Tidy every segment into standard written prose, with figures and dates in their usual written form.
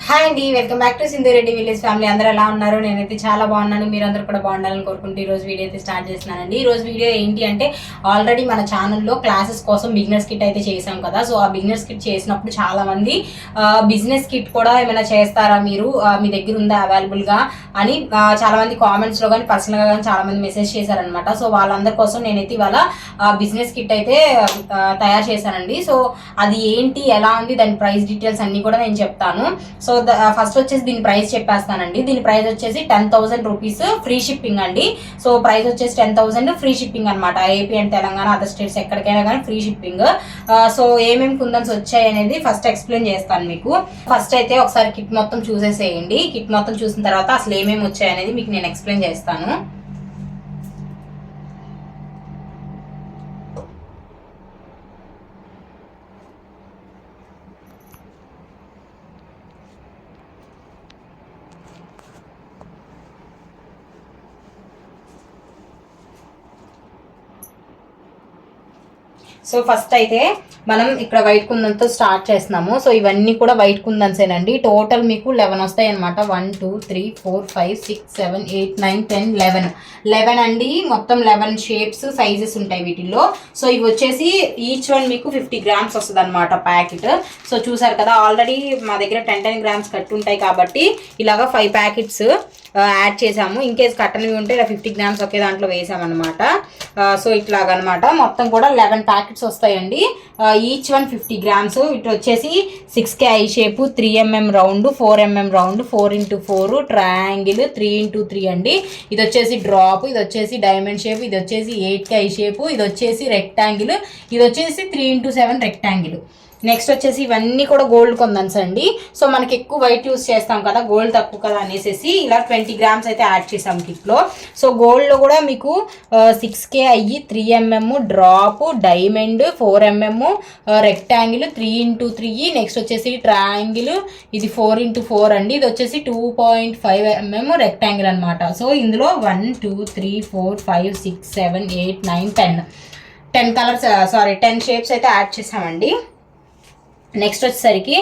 Hi అండి, welcome back to Sindhu Reddy village family. అందరూ ఎలా ఉన్నారు? నేనైతే చాలా బాగున్నాను. మీరు అందరూ కూడా బాగుండాలని కోరుకుంటూ ఈ రోజు వీడియో అయితే స్టార్ట్ చేస్తున్నానండి. ఈ రోజు వీడియో ఏంటి అంటే, ఆల్రెడీ మన ఛానల్లో క్లాసెస్ కోసం బిగినర్స్ కిట్ అయితే చేసాం కదా. సో ఆ బిగినర్స్ కిట్ చేసినప్పుడు చాలా మంది బిజినెస్ కిట్ కూడా ఏమైనా చేస్తారా మీరు, మీ దగ్గర ఉందా అవైలబుల్గా అని చాలా మంది కామెంట్స్లో కానీ పర్సనల్గా కానీ చాలా మంది మెసేజ్ చేశారనమాట. సో వాళ్ళందరి కోసం నేనైతే ఇవాళ బిజినెస్ కిట్ అయితే తయారు చేశానండి. సో అది ఏంటి, ఎలా ఉంది, దాని ప్రైస్ డీటెయిల్స్ అన్ని కూడా నేను చెప్తాను. సో ఫస్ట్ వచ్చేసి దీని ప్రైస్ చెప్పేస్తానండి. దీని ప్రైస్ వచ్చేసి 10,000 రూపీస్ ఫ్రీ షిప్పింగ్ అండి. సో ప్రైస్ వచ్చేసి 10,000 ఫ్రీ షిప్పింగ్ అనమాట. AP and Telangana other states ఎక్కడికైనా కానీ ఫ్రీ షిప్పింగ్. సో ఏమేమి కుందన్స్ వచ్చాయి అనేది ఫస్ట్ ఎక్స్ప్లెయిన్ చేస్తాను మీకు. ఫస్ట్ అయితే ఒకసారి కిట్ మొత్తం చూసేసేయండి. కిట్ మొత్తం చూసిన తర్వాత అసలు ఏమేమి వచ్చాయి అనేది మీకు నేను ఎక్స్ప్లెయిన్ చేస్తాను. సో ఫస్ట్ అయితే మనం ఇక్కడ వైట్ కుందన్తో స్టార్ట్ చేస్తున్నాము. సో ఇవన్నీ కూడా వైట్ కుందన్సేనండి. టోటల్ మీకు 11 వస్తాయి అనమాట. 1 2 3 4 5 6 7 8 9 10 11 అండి. మొత్తం 11 షేప్స్ సైజెస్ ఉంటాయి వీటిల్లో. సో ఇవి వచ్చేసి ఈచ్ వన్ మీకు 50 గ్రామ్స్ వస్తుంది అనమాట ప్యాకెట్. సో చూసారు కదా, ఆల్రెడీ మా దగ్గర 10 గ్రామ్స్ కట్టు ఉంటాయి కాబట్టి ఇలాగా 5 ప్యాకెట్స్ యాడ్ చేసాము. ఇన్ కేస్ కట్టనివి ఉంటే ఇలా 50 గ్రామ్స్ ఒకే దాంట్లో వేసామన్నమాట. సో ఇట్లాగనమాట మొత్తం కూడా 11 ప్యాకెట్స్ వస్తాయండి. Each one 50 grams. ఇటు వచ్చేసి 6K eye shape, 3mm round, 4mm round, 4x4 triangle, 3x3 అండి. ఇది వచ్చేసి డ్రాప్, ఇది వచ్చేసి డైమండ్ షేప్, ఇది వచ్చేసి 8K ఐ షేపు, ఇది వచ్చేసి రెక్టాంగిల్, ఇది వచ్చేసి 3x7 రెక్టాంగిల్. నెక్స్ట్ వచ్చేసి ఇవన్నీ కూడా గోల్డ్ కుందన్స్ అండి. సో మనకి ఎక్కువ వైట్ యూస్ చేస్తాం కదా, గోల్డ్ తక్కువ కదా అనేసి ఇలా 20 గ్రామ్స్ అయితే యాడ్ చేసాం కిట్లో. సో గోల్డ్లో కూడా మీకు 6K అయ్యి, 3mm drop, diamond, 4mm rectangle, 3x3, next వచ్చేసి ట్రయాంగిల్, ఇది 4x4 అండి. ఇది వచ్చేసి 2.5mm రెక్టాంగిల్ అనమాట. సో ఇందులో 1 2 3 4 5 6 7 8 9 10 కలర్స్ 10 షేప్స్ అయితే యాడ్ చేసామండి. నెక్స్ట్ వచ్చేసరికి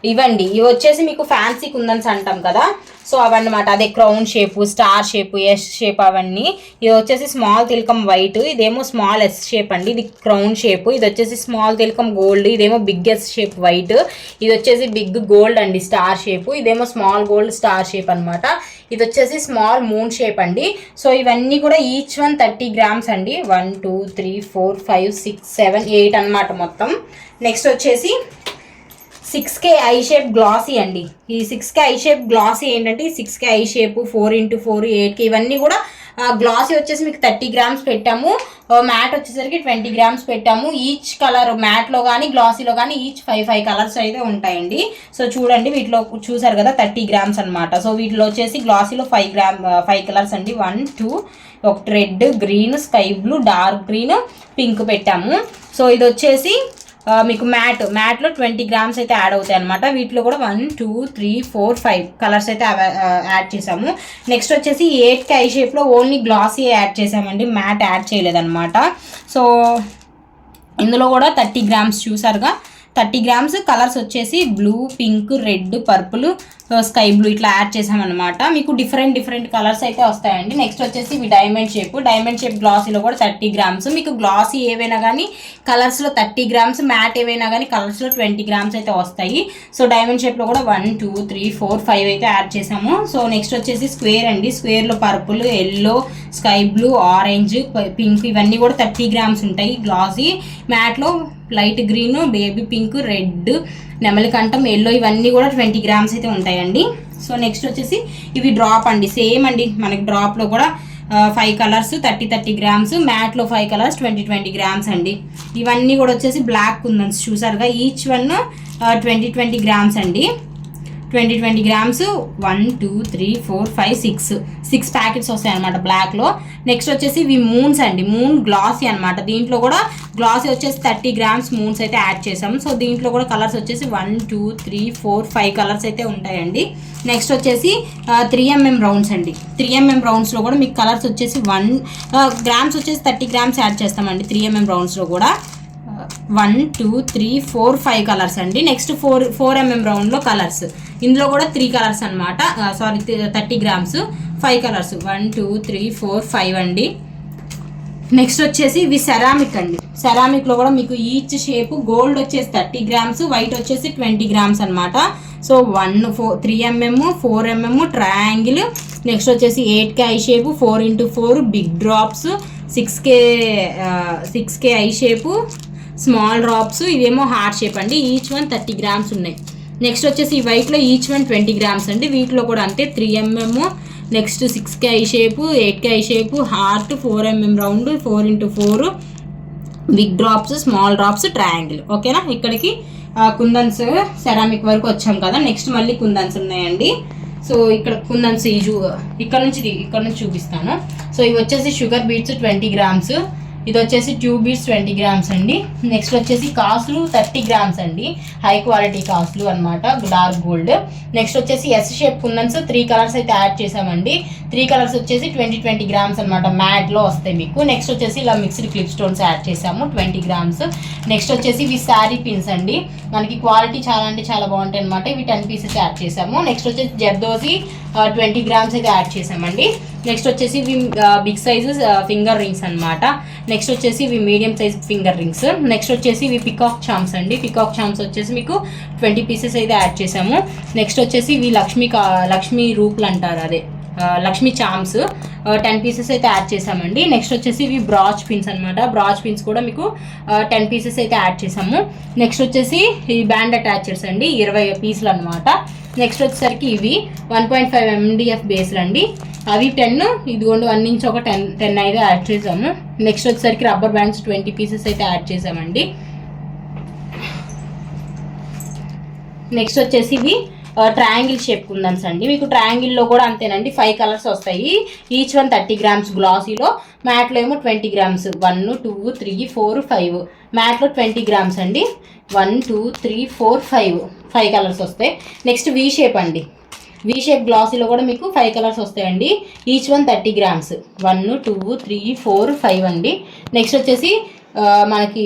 ఇవండి, ఇవి వచ్చేసి మీకు ఫ్యాన్సీ కుందన్స్ అంటాం కదా. సో అవన్నమాట, అదే crown shape, star shape, S shape అవన్నీ. ఇది వచ్చేసి స్మాల్ తిలకం వైట్, ఇదేమో స్మాల్ ఎస్ షేప్ అండి, ఇది క్రౌన్ షేపు. ఇది వచ్చేసి స్మాల్ తిలకం గోల్డ్, ఇదేమో బిగ్ ఎస్ షేప్ వైట్. ఇది వచ్చేసి బిగ్ గోల్డ్ అండి, స్టార్ షేపు. ఇదేమో స్మాల్ గోల్డ్ స్టార్ షేప్ అనమాట. ఇది వచ్చేసి స్మాల్ మూన్ షేప్ అండి. సో ఇవన్నీ కూడా ఈచ్ వన్ 30 గ్రామ్స్ అండి. 1 2 3 4 5 6 7 8 అనమాట మొత్తం. నెక్స్ట్ వచ్చేసి 6K ఐ షేప్ గ్లాసీ అండి. ఈ 6K ఐ షేప్ గ్లాసీ ఏంటంటే 6K eye shape, 4x4, 8K ఇవన్నీ కూడా గ్లాసీ వచ్చేసి మీకు 30 గ్రామ్స్ పెట్టాము. మ్యాట్ వచ్చేసరికి 20 గ్రామ్స్ పెట్టాము. ఈచ్ కలర్ మ్యాట్లో కానీ గ్లాసీలో కానీ ఈచ్ 5 కలర్స్ అయితే ఉంటాయండి. సో చూడండి, వీటిలో చూసారు కదా 30 గ్రామ్స్ అనమాట. సో వీటిలో వచ్చేసి గ్లాసీలో 5 కలర్స్ అండి. 1 2 ఒకటి red, green, sky blue, dark green, pink పెట్టాము. సో ఇది వచ్చేసి మీకు మ్యాట్లో 20 గ్రామ్స్ అయితే యాడ్ అవుతాయి అనమాట. వీటిలో కూడా 1 2 3 4 5 కలర్స్ అయితే యాడ్ చేసాము. నెక్స్ట్ వచ్చేసి 8K ఐ షేప్లో ఓన్లీ గ్లాసీ యాడ్ చేసామండి, మ్యాట్ యాడ్ చేయలేదన్నమాట. సో ఇందులో కూడా 30 గ్రామ్స్ చూసారుగా, 30 గ్రామ్స్. కలర్స్ వచ్చేసి blue, pink, red, purple, sky blue ఇట్లా యాడ్ చేసామన్నమాట. మీకు డిఫరెంట్ కలర్స్ అయితే వస్తాయండి. నెక్స్ట్ వచ్చేసి ఇవి డైమండ్ షేప్ గ్లాసీలో కూడా 30 గ్రామ్స్. మీకు గ్లాసీ ఏవైనా కానీ కలర్స్లో 30 గ్రామ్స్, మ్యాట్ ఏవైనా కానీ కలర్స్లో 20 గ్రామ్స్ అయితే వస్తాయి. సో డైమండ్ షేప్లో కూడా 1 2 3 4 5 అయితే యాడ్ చేసాము. సో నెక్స్ట్ వచ్చేసి స్క్వేర్ అండి. స్క్వేర్లో purple, yellow, sky blue, orange, pink ఇవన్నీ కూడా 30 గ్రామ్స్ ఉంటాయి. గ్లాసీ మ్యాట్లో light green, baby pink, red, నెమలికంఠం, ఎల్లో ఇవన్నీ కూడా 20 గ్రామ్స్ అయితే ఉంటాయండి. సో నెక్స్ట్ వచ్చేసి ఇవి డ్రాప్ అండి. సేమ్ అండి, మనకి డ్రాప్లో కూడా 5 కలర్స్ 30 గ్రామ్స్, మ్యాట్లో 5 కలర్స్ 20 గ్రామ్స్ అండి. ఇవన్నీ కూడా వచ్చేసి బ్లాక్ కుందన్స్ చూసారుగా, ఈచ్ వన్ 20 గ్రామ్స్ అండి. 20 గ్రామ్స్ 1 2 3 4 5 6 ప్యాకెట్స్ వస్తాయి అనమాట బ్లాక్లో. నెక్స్ట్ వచ్చేసి ఇవి మూన్స్ అండి, మూన్ గ్లాసీ అనమాట. దీంట్లో కూడా గ్లాసీ వచ్చేసి 30 గ్రామ్స్ మూన్స్ అయితే యాడ్ చేసాము. సో దీంట్లో కూడా కలర్స్ వచ్చేసి 1 2 3 4 5 కలర్స్ అయితే ఉంటాయండి. నెక్స్ట్ వచ్చేసి 3mm రౌండ్స్ అండి. 3mm రౌండ్స్లో కూడా మీకు కలర్స్ వచ్చేసి 1 గ్రామ్స్ వచ్చేసి 30 గ్రామ్స్ యాడ్ చేస్తామండి 3mm రౌండ్స్లో కూడా. 1 2 3 4 5 కలర్స్ అండి. నెక్స్ట్ 4 mm రౌండ్లో కలర్స్, ఇందులో కూడా 3 కలర్స్ అనమాట, సారీ 30 grams 5 కలర్స్ 1 2 3 4 5 అండి. నెక్స్ట్ వచ్చేసి ఇవి సెరామిక్ అండి. సెరామిక్లో కూడా మీకు ఈచ్ షేప్ గోల్డ్ వచ్చేసి 30 grams, వైట్ వచ్చేసి 20 grams అనమాట. So 3 mm 4 mm triangle, next వచ్చేసి 8K eye shape, 4x4 big drops, 6K eye shape, small drops, ఇవేమో హార్ట్ షేప్ అండి. ఈచ్ వన్ 30 grams ఉన్నాయి. నెక్స్ట్ వచ్చేసి ఈ వైట్లో ఈచ్ వన్ 20 grams అండి. వీటిలో కూడా అంతే 3 mm, next 6K eye shape, 8K eye shape, heart, 4 mm round, 4x4 big drops, small drops, triangle. ఓకేనా, ఇక్కడికి కుందన్స్ సెరామిక్ వరకు వచ్చాం కదా. నెక్స్ట్ మళ్ళీ కుందన్స్ ఉన్నాయండి. సో ఇక్కడ కుందన్స్ ఇక్కడ నుంచి చూపిస్తాను. సో ఇవి వచ్చేసి షుగర్ బీట్స్ 20 grams, ఇది వచ్చేసి ట్యూబ్ బీడ్స్ 20 grams అండి. నెక్స్ట్ వచ్చేసి కాసులు 30 grams అండి, హై క్వాలిటీ కాసులు అనమాట, డార్క్ గోల్డ్. నెక్స్ట్ వచ్చేసి ఎస్ షేప్ కుందన్స్ 3 కలర్స్ అయితే యాడ్ చేసామండి. 3 కలర్స్ వచ్చేసి 20 grams అనమాట, మ్యాట్లో వస్తాయి మీకు. నెక్స్ట్ వచ్చేసి ఇలా మిక్స్డ్ క్లిప్ స్టోన్స్ యాడ్ చేసాము 20 grams. నెక్స్ట్ వచ్చేసి ఇవి శారీ పిన్స్ అండి, మనకి క్వాలిటీ చాలా అంటే చాలా బాగుంటాయి అనమాట. ఇవి 10 pieces యాడ్ చేసాము. నెక్స్ట్ వచ్చేసి జర్దోజీ 20 grams అయితే యాడ్ చేసామండి. నెక్స్ట్ వచ్చేసి ఇవి బిగ్ సైజెస్ ఫింగర్ రింగ్స్ అనమాట. నెక్స్ట్ వచ్చేసి ఇవి medium size finger rings. Next వచ్చేసి ఇవి పికాక్ చామ్స్ అండి. పికాక్ చామ్స్ వచ్చేసి మీకు 20 pieces అయితే యాడ్ చేసాము. నెక్స్ట్ వచ్చేసి ఇవి లక్ష్మీ రూపులు అంటారు, అదే లక్ష్మీ చామ్స్ 10 pieces అయితే యాడ్ చేసామండి. నెక్స్ట్ వచ్చేసి ఇవి బ్రాచ్ పిన్స్ అనమాట. బ్రాచ్ పిన్స్ కూడా మీకు 10 pieces అయితే యాడ్ చేసాము. నెక్స్ట్ వచ్చేసి ఈ బ్యాండ్ అటాచర్స్ అండి, 20 pieces అనమాట. నెక్స్ట్ వచ్చేసరికి ఇవి 1.5 MDF బేస్లు అండి, అవి 10, ఇదిగోండి 1 ఇంచ్ ఒక 10 అయితే యాడ్ చేసాము. నెక్స్ట్ వచ్చేసరికి రబ్బర్ బ్యాండ్స్ 20 pieces అయితే యాడ్ చేసామండి. నెక్స్ట్ వచ్చేసి ఇవి ట్రయాంగిల్ షేప్ కుందన్స్ అండి. మీకు ట్రయాంగిల్లో కూడా అంతేనండి, 5 కలర్స్ వస్తాయి. ఈచ్ వన్ 30 grams గ్లాసీలో, మ్యాట్లో ఏమో 20 grams 1 2 3 4 5, మ్యాట్లో 20 grams అండి. 1 2 3 4 5 కలర్స్ వస్తాయి. నెక్స్ట్ వీ షేప్ అండి, వీ షేప్ గ్లాసీలో కూడా మీకు 5 కలర్స్ వస్తాయండి. ఈచ్ వన్ 30 grams 1 2 3 4 5 అండి. నెక్స్ట్ వచ్చేసి మనకి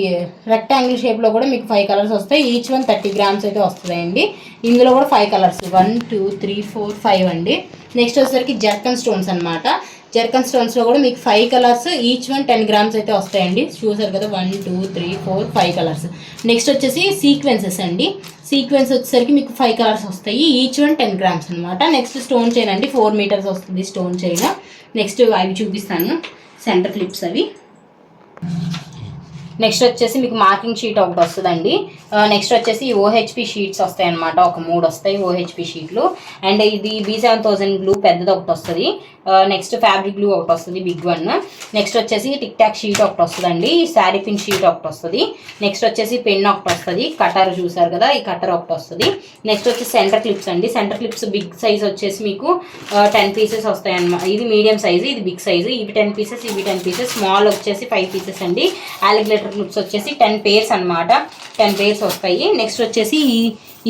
రెక్టాంగిల్ షేప్లో కూడా మీకు 5 కలర్స్ వస్తాయి. ఈచ్ వన్ 30 grams అయితే వస్తాయండి. ఇందులో కూడా 5 కలర్స్ 1 2 3 4 5 అండి. నెక్స్ట్ వచ్చేసరికి జర్కన్ స్టోన్స్ అనమాట. జర్కన్ స్టోన్స్లో కూడా మీకు 5 కలర్స్, ఈచ్ వన్ 10 grams అయితే వస్తాయండి. చూసారు కదా, 1 2 3 4 5 కలర్స్. నెక్స్ట్ వచ్చేసి సీక్వెన్సెస్ అండి. సీక్వెన్స్ వచ్చేసరికి మీకు 5 కలర్స్ వస్తాయి, ఈచ్ వన్ 10 grams అనమాట. నెక్స్ట్ స్టోన్ చైన్ అండి, 4 meters వస్తుంది స్టోన్ చైన్. నెక్స్ట్ అవి చూపిస్తాను, సెంటర్ క్లిప్స్ అవి. నెక్స్ట్ వచ్చేసి మీకు మార్కింగ్ షీట్ ఒకటి వస్తుందండి. నెక్స్ట్ వచ్చేసి OHP షీట్స్ వస్తాయి అనమాట, ఒక 3 వస్తాయి OHP షీట్లు. అండ్ ఇది B7000 గ్లూ పెద్దది ఒకటి వస్తుంది. నెక్స్ట్ ఫ్యాబ్రిక్ గ్లూ ఒకటి వస్తుంది, బిగ్ వన్. నెక్స్ట్ వచ్చేసి టిక్ టాక్ షీట్ ఒకటి వస్తుందండి, శారీ పిన్ షీట్ ఒకటి వస్తుంది. నెక్స్ట్ వచ్చేసి పెన్ ఒకటి వస్తుంది, కటర్ చూసారు కదా, ఈ కటర్ ఒకటి వస్తుంది. నెక్స్ట్ వచ్చేసి సెంటర్ క్లిప్స్ అండి. సెంటర్ క్లిప్స్ బిగ్ సైజ్ వచ్చేసి మీకు 10 pieces వస్తాయి అనమాట. ఇది మీడియం సైజు, ఇది బిగ్ సైజు. ఇవి 10 pieces, ఇవి 10 pieces. స్మాల్ వచ్చేసి 5 pieces అండి. అలిగేటర్ క్లిప్స్ వచ్చేసి 10 pairs అనమాట, 10 pairs వస్తాయి. నెక్స్ట్ వచ్చేసి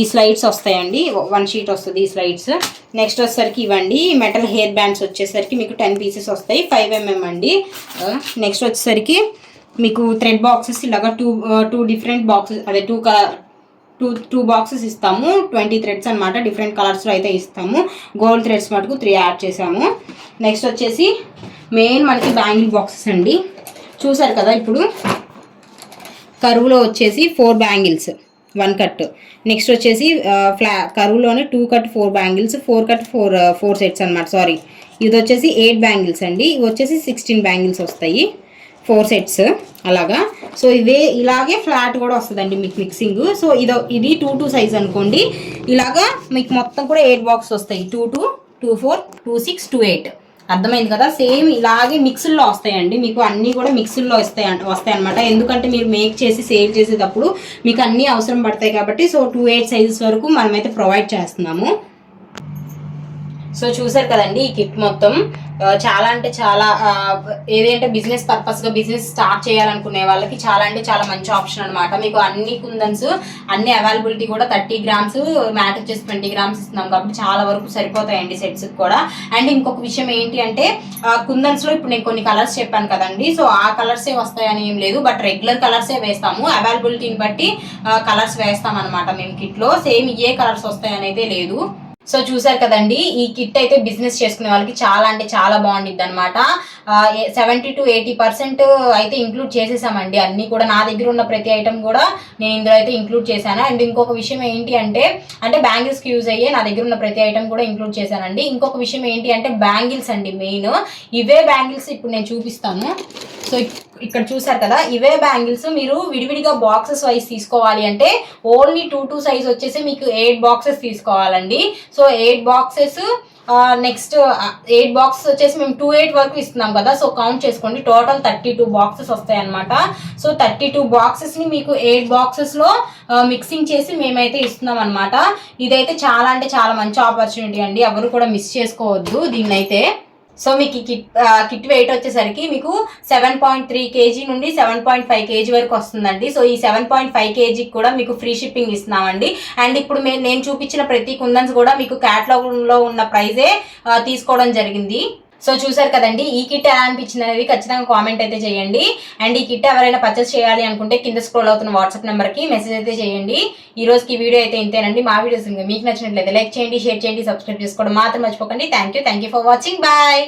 ఈ స్లైడ్స్ వస్తాయండి, 1 sheet వస్తుంది ఈ స్లైడ్స్. నెక్స్ట్ వచ్చేసరికి ఇవ్వండి మెటల్ హెయిర్ బ్యాండ్స్ వచ్చేసరికి మీకు 10 pieces వస్తాయి, 5 mm అండి. నెక్స్ట్ వచ్చేసరికి మీకు థ్రెడ్ బాక్సెస్ ఇలాగా టూ డిఫరెంట్ బాక్సెస్, అదే టూ బాక్సెస్ ఇస్తాము. 20 threads అనమాట, డిఫరెంట్ కలర్స్లో అయితే ఇస్తాము. గోల్డ్ థ్రెడ్స్ మటుకు 3 యాడ్ చేసాము. నెక్స్ట్ వచ్చేసి మెయిన్ మనకి బ్యాంగిల్ బాక్సెస్ అండి. చూసారు కదా, ఇప్పుడు కరువులో వచ్చేసి 4 బ్యాంగిల్స్ 1 cut. నెక్స్ట్ వచ్చేసి కరువులోనే 2 cut 4 బ్యాంగిల్స్, 4 cut 4 sets అనమాట. సారీ, ఇది వచ్చేసి 8 బ్యాంగిల్స్ అండి, ఇవి వచ్చేసి 16 బ్యాంగిల్స్ వస్తాయి, 4 sets అలాగా. సో ఇలాగే ఫ్లాట్ కూడా వస్తుందండి మీకు మిక్సింగ్. సో ఇది 2 సైజ్ అనుకోండి. ఇలాగా మీకు మొత్తం కూడా 8 బాక్స్ వస్తాయి, 2 2 2 4 2 6 2 8. అర్థమైంది కదా, సేమ్ ఇలాగే మిక్స్డ్లో వస్తాయండి. మీకు అన్నీ కూడా మిక్స్డ్లో వస్తాయి అనమాట. ఎందుకంటే మీరు మేక్ చేసి సేల్ చేసేటప్పుడు మీకు అన్నీ అవసరం పడతాయి కాబట్టి. సో 2 8 సైజెస్ వరకు మనమైతే ప్రొవైడ్ చేస్తున్నాము. సో చూసారు కదండి ఈ కిట్ మొత్తం చాలా అంటే చాలా ఏదంటే బిజినెస్ పర్పస్గా బిజినెస్ స్టార్ట్ చేయాలనుకునే వాళ్ళకి చాలా అంటే చాలా మంచి ఆప్షన్ అనమాట. మీకు అన్ని కుందన్స్ అన్ని అవైలబిలిటీ కూడా 30 grams, మ్యాట్ వచ్చేసి 20 grams ఇస్తున్నాం కాబట్టి చాలా వరకు సరిపోతాయండి సెట్స్ కూడా. అండ్ ఇంకొక విషయం ఏంటి అంటే కుందన్స్లో ఇప్పుడు నేను కొన్ని కలర్స్ చెప్పాను కదండి, సో ఆ కలర్సే వస్తాయని ఏం లేదు, బట్ రెగ్యులర్ కలర్సే వేస్తాము. అవైలబిలిటీని బట్టి కలర్స్ వేస్తాం అనమాట మేము కిట్లో. సేమ్ ఏ కలర్స్ వస్తాయని అయితే లేదు. సో చూసారు కదండి ఈ కిట్ అయితే బిజినెస్ చేసుకునే వాళ్ళకి చాలా అంటే చాలా బాగుండిద్ది అనమాట. 70 to 80% అయితే ఇంక్లూడ్ చేసేసామండి. అన్ని కూడా నా దగ్గర ఉన్న ప్రతి ఐటమ్ కూడా నేను ఇందులో అయితే ఇంక్లూడ్ చేశాను. అండ్ ఇంకొక విషయం ఏంటి అంటే బ్యాంగిల్స్కి యూజ్ అయ్యే నా దగ్గర ఉన్న ప్రతి ఐటమ్ కూడా ఇంక్లూడ్ చేశానండి. ఇంకొక విషయం ఏంటి అంటే బ్యాంగిల్స్ అండి మెయిన్. ఇవే బ్యాంగిల్స్ ఇప్పుడు నేను చూపిస్తాను. సో ఇక్కడ చూసారు కదా, ఇవే బ్యాంగిల్స్ మీరు విడివిడిగా బాక్సెస్ వైజ్ తీసుకోవాలి అంటే ఓన్లీ 2 సైజ్ వచ్చేసి మీకు 8 బాక్సెస్ తీసుకోవాలండి. సో 8 బాక్సెస్ నెక్స్ట్ 8 బాక్సెస్ వచ్చేసి మేము 28 వరకు ఇస్తున్నాం కదా, సో కౌంట్ చేసుకోండి. టోటల్ 32 బాక్సెస్ వస్తాయి అనమాట. సో 32 బాక్సెస్ని మీకు 8 బాక్సెస్లో మిక్సింగ్ చేసి మేమైతే ఇస్తున్నాం అనమాట. ఇదైతే చాలా అంటే చాలా మంచి ఆపర్చునిటీ అండి, ఎవరు కూడా మిస్ చేసుకోవద్దు దీన్నైతే. సో మీకు కిట్ వెయిట్ వచ్చేసరికి మీకు 7.3 kg నుండి 7.5 kg వరకు వస్తుందండి. సో ఈ 7.5 kgకి కూడా మీకు ఫ్రీ షిప్పింగ్ ఇస్తున్నామండి. అండ్ ఇప్పుడు నేను చూపించిన ప్రతి కుందన్స్ కూడా మీకు క్యాటలాగ్లో ఉన్న ప్రైజే తీసుకోవడం జరిగింది. సో చూసారు కదండి ఈ కిట్ ఎలా అనిపించింది అనేది ఖచ్చితంగా కామెంట్ అయితే చేయండి. అండ్ ఈ కిట్ ఎవరైనా పర్చేస్ చేయాలి అనుకుంటే కింద స్క్రోల్ అవుతున్న వాట్సాప్ నెంబర్కి మెసేజ్ అయితే చేయండి. ఈ రోజుకి వీడియో అయితే ఇంతేనండి. మా వీడియోస్ మీకు నచ్చినట్లయితే లైక్ చేయండి, షేర్ చేయండి, సబ్స్క్రైబ్ చేసుకోవడం మాత్రం మర్చిపోకండి. Thank you for watching. Bye.